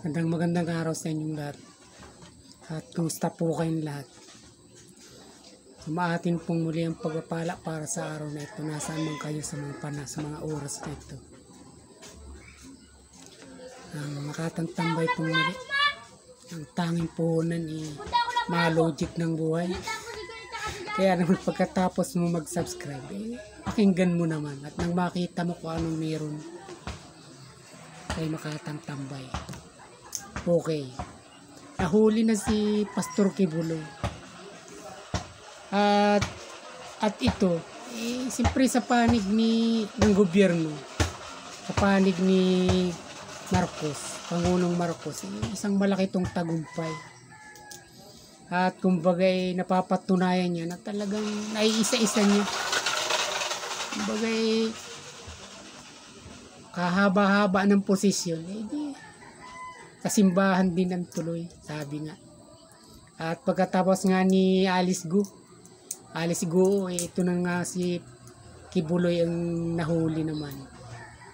Magandang araw sa inyong lahat. At kumusta po kayong lahat? Sumaatin pong muli ang pagpapala para sa araw na ito. Nasaan man kayo sa mga oras na ito. Ang makatantambay pong muli. Ang tanging puhunan ma-logic ng buhay. Kaya naman pagkatapos mo mag-subscribe, pakinggan mo naman. At nang makita mo kung anong meron, ay makatantambay. Okay. Nahuli na si Pastor Kibuloy. At ito, siyempre sa panig ng gobyerno, sa panig ni Marcos, Pangulong Marcos, isang malaki itong tagumpay. At kumbaga napapatunayan niya na talagang naiisa-isa niya. Kumbaga kahaba-haba ng posisyon, kasimbahan din ang tuloy, sabi nga. At pagkatapos nga ni Alice Go, ito na nga si Kibuloy ang nahuli naman.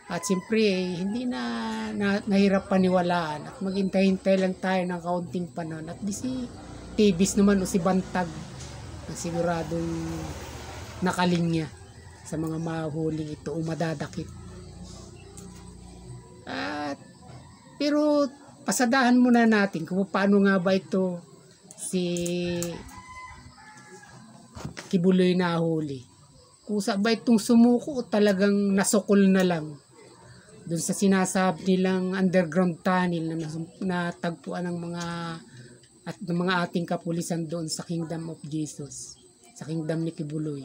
At siyempre, hindi nahirap paniwalaan at maghintay-hintay lang tayo ng kaunting panahon. At di si Tibis naman o si Bantag ang siguradong nakalinya sa mga mahuling ito o madadakip. Pero pasadahan muna natin kung paano nga ba ito si Kibuloy nahuli. Kusa ba itong sumuko o talagang nasukol na lang doon sa sinasabi nilang underground tunnel na natagpuan ng mga ating kapulisan doon sa Kingdom of Jesus, sa Kingdom ni Kibuloy.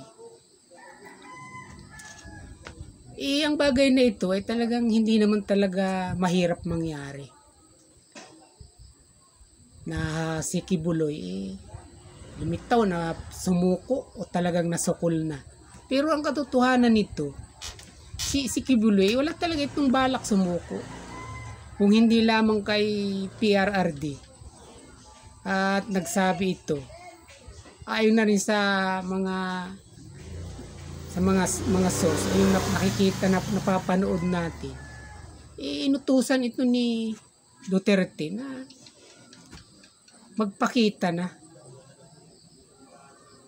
Ang bagay na ito ay talagang hindi naman talaga mahirap mangyari. Na si Kibuloy lumitaw na sumuko o talagang nasukol na. Pero ang katotohanan nito, si Kibuloy wala talaga itong balak sumuko. Kung hindi lamang kay PRRD. At nagsabi ito. Ayon na rin sa mga source, yung nakikita na napapanood natin, inutusan ito ni Duterte na magpakita na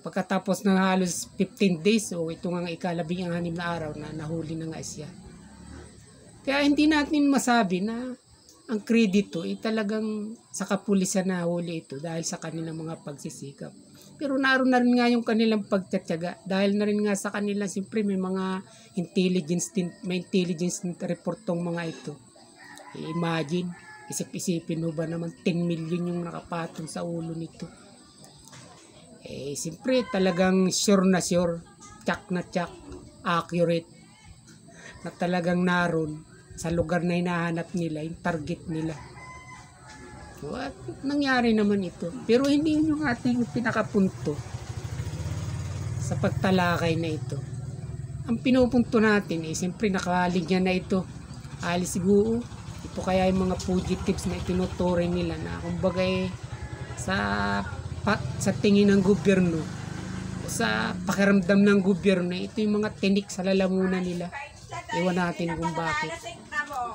pagkatapos ng halos 15 days o ito nga ika-16 na araw na nahuli na nga siya. Kaya hindi natin masabi na ang kredito ay talagang sa kapulisan na huli ito dahil sa kanilang mga pagsisikap. Pero naroon na rin nga yung kanilang pagtatyaga dahil na rin nga sa kanila siyempre may mga intelligence report tong mga ito. Imagine, isip-isipin mo ba naman 10 million yung nakapatong sa ulo nito. Siyempre talagang sure na sure, tsak na tsak, accurate na talagang naroon sa lugar na hinahanap nila, yung target nila. At nangyari naman ito. Pero hindi yung ating pinakapunto sa pagtalakay na ito. Ang pinupunto natin siyempre nakalinya na ito. Alice Go. Ito kaya yung mga fugitives na itinuturing nila na kumbaga sa tingin ng gobyerno o sa pakiramdam ng gobyerno, ito yung mga tinik sa lalamunan nila. Iwan natin kung bakit.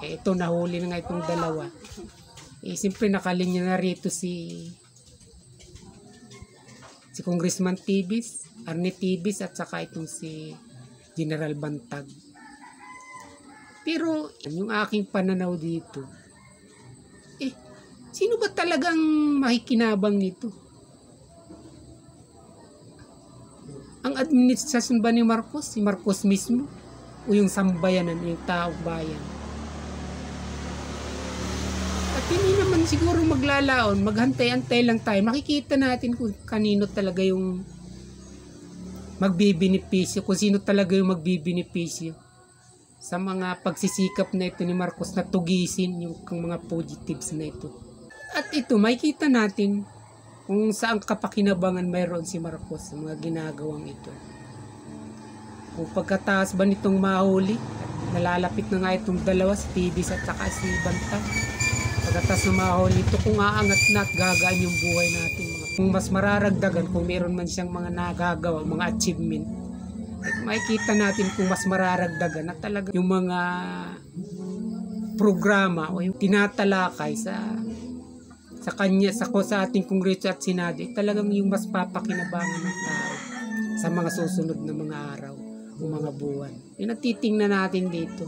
Ito nahuli na nga itong dalawa. Siyempre nakalinya na rito si Congressman Tibis, Arnie Tibis at saka itong si General Bantag. Pero yung aking pananaw dito, sino ba talagang makikinabang nito? Ang administrasyon ba ni Marcos? Si Marcos mismo? O yung sambayanan, yung taong bayan? At hindi naman siguro maglalaon, maghantay-antay lang tayo. Makikita natin kung kanino talaga yung magbibinipisyo, kung sino talaga yung magbibinipisyo sa mga pagsisikap na ito ni Marcos na tugisin yung mga fugitives na ito. At ito, makikita natin kung saan kapakinabangan mayroon si Marcos sa mga ginagawang ito. Kung pagkataas ba nitong mahuli, nalalapit na nga itong dalawa, si Tibis at saka si Bantag. Pagkataas na mahuli ito, kung aangat na at gagaan yung buhay natin. Kung mas mararagdagan, kung meron man siyang mga nagagawa, mga achievement, makikita natin kung mas mararagdagan at talaga yung mga programa o yung tinatalakay sa kanya sa ating Kongreso at Senado talagang yung mas papakinabangan ng tao sa mga susunod na mga araw o mga buwan. Yung natitingnan natin dito.